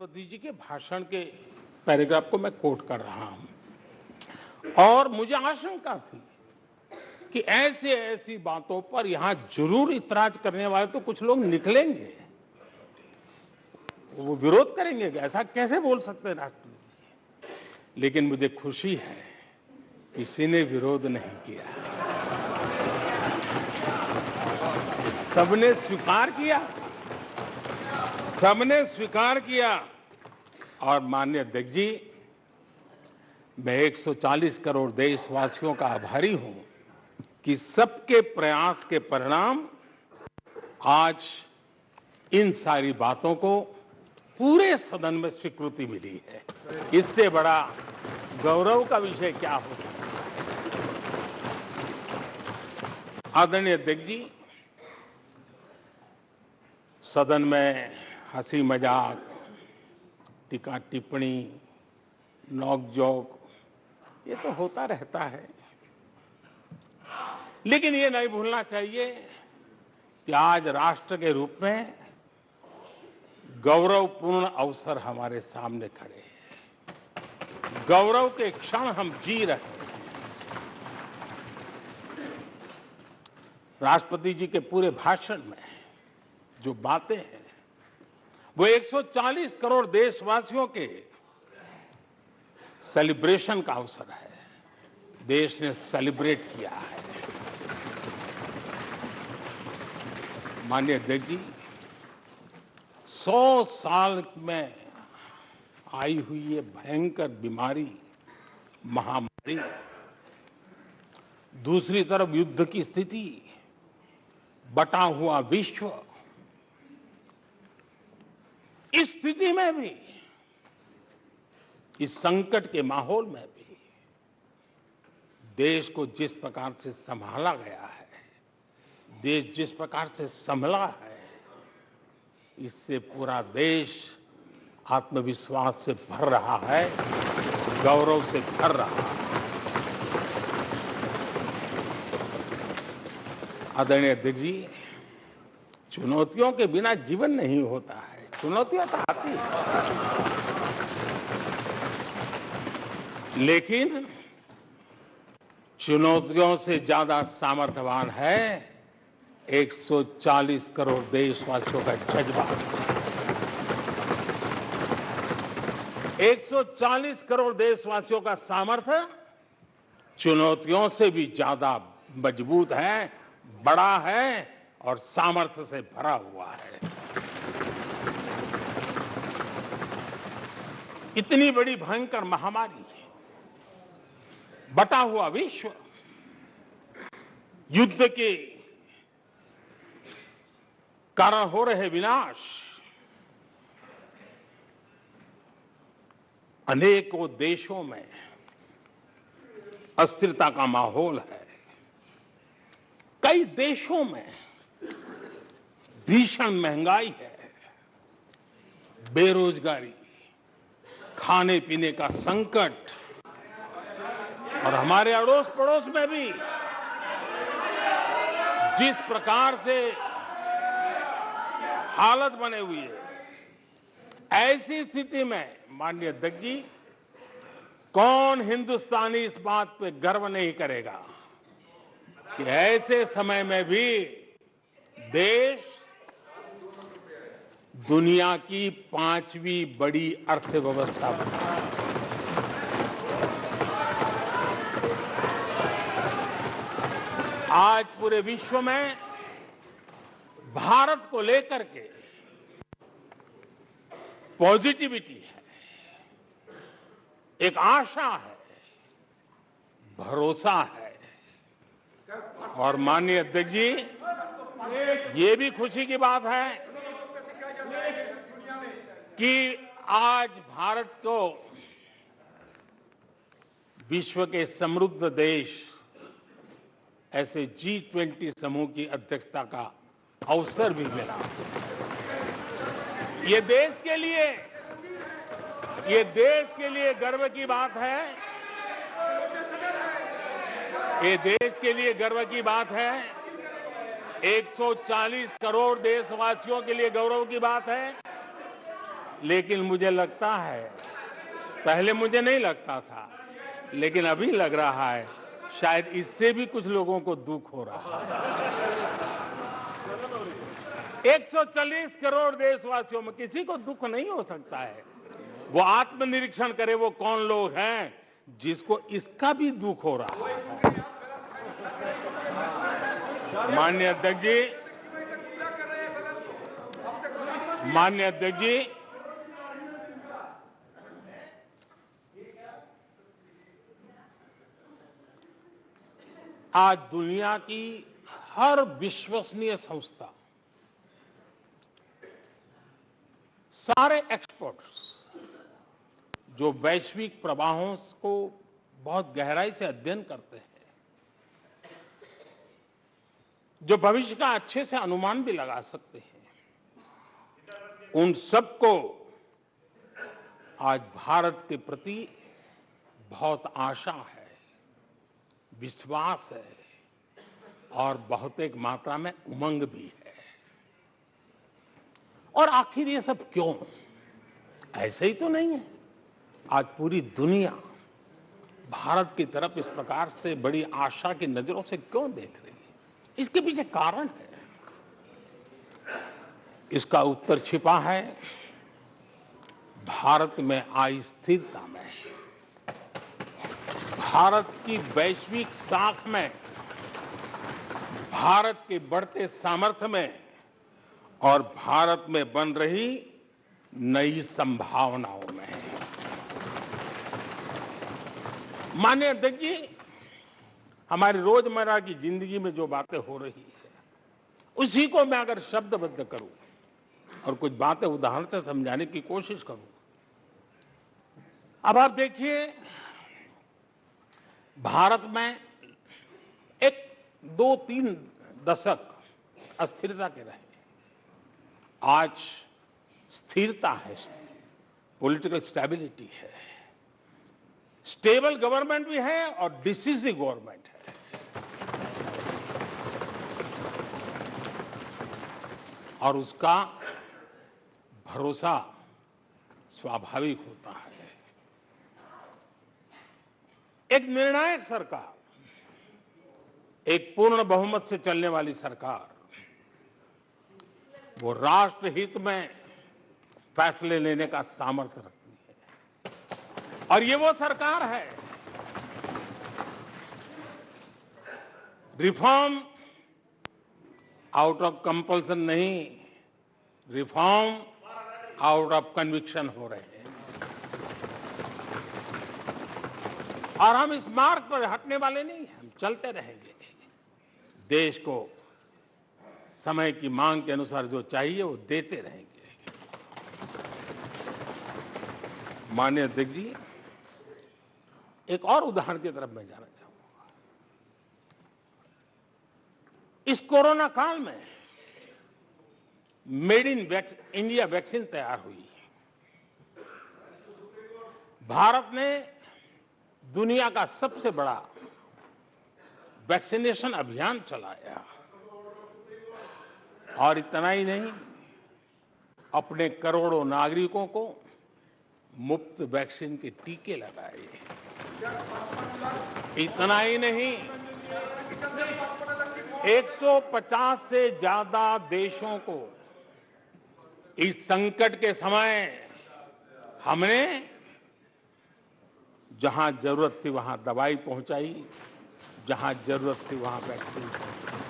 राष्ट्रपति जी के भाषण के पैराग्राफ को मैं कोट कर रहा हूं और मुझे आशंका थी कि ऐसी ऐसी बातों पर यहां जरूर इतराज करने वाले तो कुछ लोग निकलेंगे, वो विरोध करेंगे। ऐसा कैसे बोल सकते हैं राष्ट्रपति जी? लेकिन मुझे खुशी है किसी ने विरोध नहीं किया, सबने स्वीकार किया, सबने स्वीकार किया। और माननीय अध्यक्ष जी, मैं 140 करोड़ देशवासियों का आभारी हूं कि सबके प्रयास के परिणाम आज इन सारी बातों को पूरे सदन में स्वीकृति मिली है। इससे बड़ा गौरव का विषय क्या हो सकता है? आदरणीय अध्यक्ष जी, सदन में हंसी मजाक, टीका टिप्पणी, नोक-झोंक ये तो होता रहता है, लेकिन ये नहीं भूलना चाहिए कि आज राष्ट्र के रूप में गौरवपूर्ण अवसर हमारे सामने खड़े हैं। गौरव के क्षण हम जी रहे हैं। राष्ट्रपति जी के पूरे भाषण में जो बातें हैं वो 140 करोड़ देशवासियों के सेलिब्रेशन का अवसर है। देश ने सेलिब्रेट किया है। माननीय अध्यक्ष जी, 100 साल में आई हुई ये भयंकर बीमारी, महामारी, दूसरी तरफ युद्ध की स्थिति, बटा हुआ विश्व, इस स्थिति में भी, इस संकट के माहौल में भी देश को जिस प्रकार से संभाला गया है, देश जिस प्रकार से संभला है, इससे पूरा देश आत्मविश्वास से भर रहा है, गौरव से भर रहा है। आदरणीय अध्यक्ष जी, चुनौतियों के बिना जीवन नहीं होता है। चुनौतियां तो आती हैं, लेकिन चुनौतियों से ज्यादा सामर्थ्यवान है 140 करोड़ देशवासियों का जज्बा। 140 करोड़ देशवासियों का सामर्थ्य चुनौतियों से भी ज्यादा मजबूत है, बड़ा है और सामर्थ्य से भरा हुआ है। इतनी बड़ी भयंकर महामारी, बटा हुआ विश्व, युद्ध के कारण हो रहे विनाश, अनेकों देशों में अस्थिरता का माहौल है। कई देशों में भीषण महंगाई है, बेरोजगारी, खाने पीने का संकट, और हमारे अड़ोस पड़ोस में भी जिस प्रकार से हालत बने हुई है, ऐसी स्थिति में माननीय अध्यक्ष जी, कौन हिंदुस्तानी इस बात पे गर्व नहीं करेगा कि ऐसे समय में भी देश दुनिया की 5वीं बड़ी अर्थव्यवस्था बना। आज पूरे विश्व में भारत को लेकर के पॉजिटिविटी है, एक आशा है, भरोसा है। और माननीय अध्यक्ष जी, ये भी खुशी की बात है कि आज भारत को विश्व के समृद्ध देश ऐसे G20 समूह की अध्यक्षता का अवसर भी मिला। ये देश के लिए गर्व की बात है। ये देश के लिए गर्व की बात है। 140 करोड़ देशवासियों के लिए गौरव की बात है। लेकिन मुझे लगता है, पहले मुझे नहीं लगता था, लेकिन अभी लग रहा है शायद इससे भी कुछ लोगों को दुख हो रहा है। 140 करोड़ देशवासियों में किसी को दुख नहीं हो सकता है। वो आत्मनिरीक्षण करे, वो कौन लोग हैं जिसको इसका भी दुख हो रहा है। माननीय अध्यक्ष जी, आज दुनिया की हर विश्वसनीय संस्था, सारे एक्सपर्ट्स जो वैश्विक प्रवाहों को बहुत गहराई से अध्ययन करते हैं, जो भविष्य का अच्छे से अनुमान भी लगा सकते हैं, उन सबको आज भारत के प्रति बहुत आशा है, विश्वास है और बहुत एक मात्रा में उमंग भी है। और आखिर ये सब क्यों? ऐसे ही तो नहीं है। आज पूरी दुनिया भारत की तरफ इस प्रकार से बड़ी आशा की नजरों से क्यों देख रही है? इसके पीछे कारण है। इसका उत्तर छिपा है भारत में आई स्थिरता में, भारत की वैश्विक साख में, भारत के बढ़ते सामर्थ्य में और भारत में बन रही नई संभावनाओं में। माननीय अध्यक्ष जी, हमारी रोजमर्रा की जिंदगी में जो बातें हो रही है, उसी को मैं अगर शब्दबद्ध करूं और कुछ बातें उदाहरण से समझाने की कोशिश करूं। अब आप देखिए, भारत में एक 2-3 दशक अस्थिरता के रहे, आज स्थिरता है, पॉलिटिकल स्टेबिलिटी है, स्टेबल गवर्नमेंट भी है और डिसिसिव गवर्नमेंट है। और उसका भरोसा स्वाभाविक होता है। एक निर्णायक सरकार, एक पूर्ण बहुमत से चलने वाली सरकार, वो राष्ट्र हित में फैसले लेने का सामर्थ्य रखती है। और ये वो सरकार है, रिफॉर्म आउट ऑफ कंपल्सन नहीं, रिफॉर्म आउट ऑफ कन्विक्शन हो रहे हैं। और हम इस मार्ग पर हटने वाले नहीं हैं, हम चलते रहेंगे। देश को समय की मांग के अनुसार जो चाहिए वो देते रहेंगे। माननीय अध्यक्ष जी, एक और उदाहरण की तरफ मैं जाना चाहूंगा। इस कोरोना काल में मेड इन इंडिया वैक्सीन तैयार हुई। भारत ने दुनिया का सबसे बड़ा वैक्सीनेशन अभियान चलाया। और इतना ही नहीं, अपने करोड़ों नागरिकों को मुफ्त वैक्सीन के टीके लगाए। इतना ही नहीं, 150 से ज्यादा देशों को इस संकट के समय हमने जहां जरूरत थी वहां दवाई पहुंचाई, जहां जरूरत थी वहां वैक्सीन पहुंचाई।